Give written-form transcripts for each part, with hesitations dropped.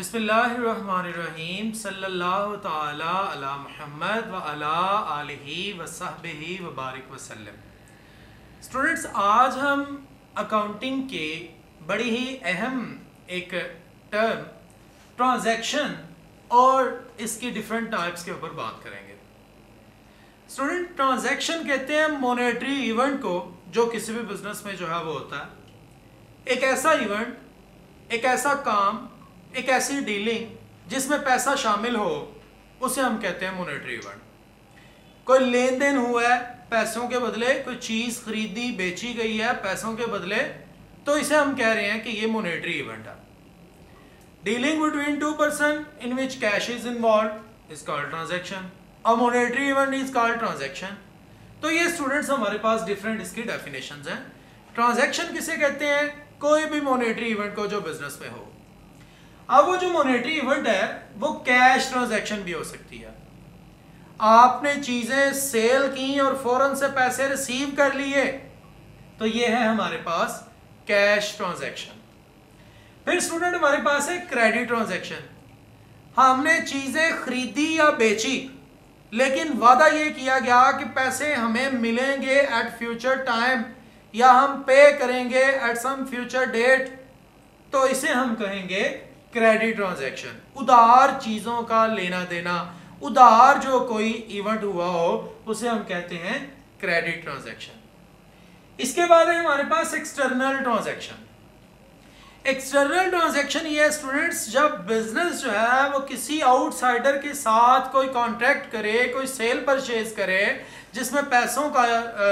बिस्मिल्लाहिर्रहमानिर्रहीम सल्लल्लाहु ताला अला मुहम्मद व अला आलिही व सहबिही व बारिक वसल्लम। स्टूडेंट्स, आज हम अकाउंटिंग के बड़ी ही अहम एक टर्म ट्रांजैक्शन और इसकी डिफरेंट टाइप्स के ऊपर बात करेंगे। स्टूडेंट, ट्रांजैक्शन कहते हैं मॉनेटरी इवेंट को जो किसी भी बिजनेस में जो है वो होता है। एक ऐसा इवेंट, एक ऐसा काम, एक ऐसी डीलिंग जिसमें पैसा शामिल हो, उसे हम कहते हैं मॉनेटरी इवेंट। कोई लेन देन हुआ है पैसों के बदले, कोई चीज खरीदी बेची गई है पैसों के बदले, तो इसे हम कह रहे हैं कि ये मॉनेटरी इवेंट है। Dealing between two person in which cash is involve is called transaction. A monetary event is called transaction. तो ये स्टूडेंट्स हमारे पास डिफरेंट इसकी डेफिनेशंस हैं। ट्रांजैक्शन किसे कहते हैं? कोई भी मॉनेटरी इवेंट को जो बिजनेस में हो। अब वो जो मॉनेटरी इवेंट है वो कैश ट्रांजैक्शन भी हो सकती है। आपने चीजें सेल की और फौरन से पैसे रिसीव कर लिए, तो ये है हमारे पास कैश ट्रांजैक्शन। फिर स्टूडेंट हमारे पास है क्रेडिट ट्रांजैक्शन। हमने चीजें खरीदी या बेची, लेकिन वादा ये किया गया कि पैसे हमें मिलेंगे एट फ्यूचर टाइम या हम पे करेंगे एट सम फ्यूचर डेट, तो इसे हम कहेंगे क्रेडिट ट्रांजैक्शन। उधार चीजों का लेना देना, उधार जो कोई इवेंट हुआ हो, उसे हम कहते हैं क्रेडिट ट्रांजैक्शन। इसके बाद है हमारे पास एक्सटर्नल ट्रांजैक्शन। एक्सटर्नल ट्रांजैक्शन ये है स्टूडेंट्स, जब बिजनेस जो है वो किसी आउटसाइडर के साथ कोई कॉन्ट्रैक्ट करे, कोई सेल परचेज करे जिसमें पैसों का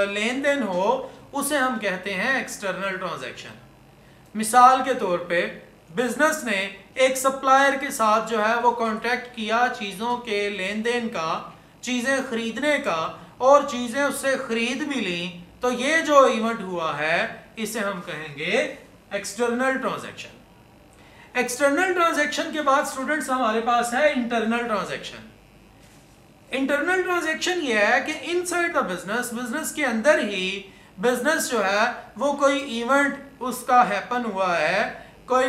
लेन देन हो, उसे हम कहते हैं एक्सटर्नल ट्रांजैक्शन। मिसाल के तौर पे बिजनेस ने एक सप्लायर के साथ जो है वो कॉन्ट्रैक्ट किया चीज़ों के लेन देन का, चीज़ें खरीदने का, और चीज़ें उससे खरीद भी ली, तो ये जो इवेंट हुआ है इसे हम कहेंगे एक्सटर्नल ट्रांजैक्शन। एक्सटर्नल ट्रांजैक्शन के बाद स्टूडेंट्स हमारे पास है इंटरनल ट्रांजैक्शन। इंटरनल ट्रांजैक्शन ये है कि इनसाइड द बिजनेस, बिजनेस के अंदर ही बिजनेस जो है वो कोई इवेंट उसका हैपन हुआ है, कोई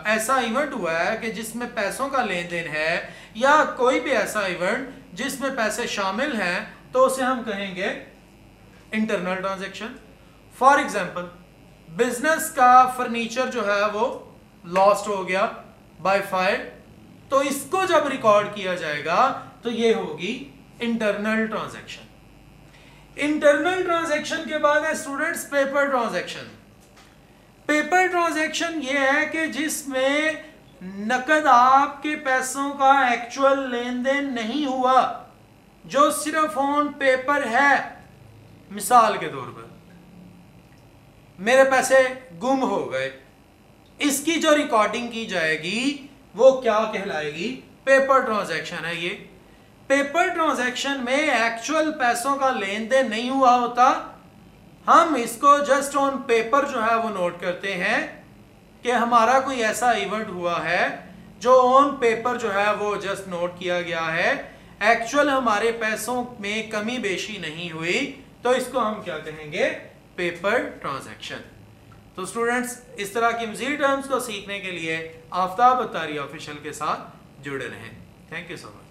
ऐसा इवेंट हुआ है कि जिसमें पैसों का लेन देन है, या कोई भी ऐसा इवेंट जिसमें पैसे शामिल हैं, तो उसे हम कहेंगे internal transaction. For example, business का फर्नीचर जो है वो लॉस्ट हो गया बाय फायर, तो इसको जब रिकॉर्ड किया जाएगा तो ये होगी इंटरनल ट्रांजैक्शन। इंटरनल ट्रांजैक्शन के बाद है students paper transaction. Paper transaction ये है कि जिसमें नकद आपके पैसों का एक्चुअल लेन देन नहीं हुआ, जो सिर्फ ऑन पेपर है। मिसाल के तौर पर मेरे पैसे गुम हो गए, इसकी जो रिकॉर्डिंग की जाएगी वो क्या कहलाएगी? पेपर ट्रांजैक्शन है ये। पेपर ट्रांजैक्शन में एक्चुअल पैसों का लेन देन नहीं हुआ होता, हम इसको जस्ट ऑन पेपर जो है वो नोट करते हैं कि हमारा कोई ऐसा इवेंट हुआ है जो ऑन पेपर जो है वो जस्ट नोट किया गया है, एक्चुअल हमारे पैसों में कमी बेशी नहीं हुई, तो इसको हम क्या कहेंगे? Paper transaction. तो स्टूडेंट्स, इस तरह की मज़ीद टर्म्स को सीखने के लिए आफ्ताब अत्तारी ऑफिशियल के साथ जुड़े रहें। Thank you so much.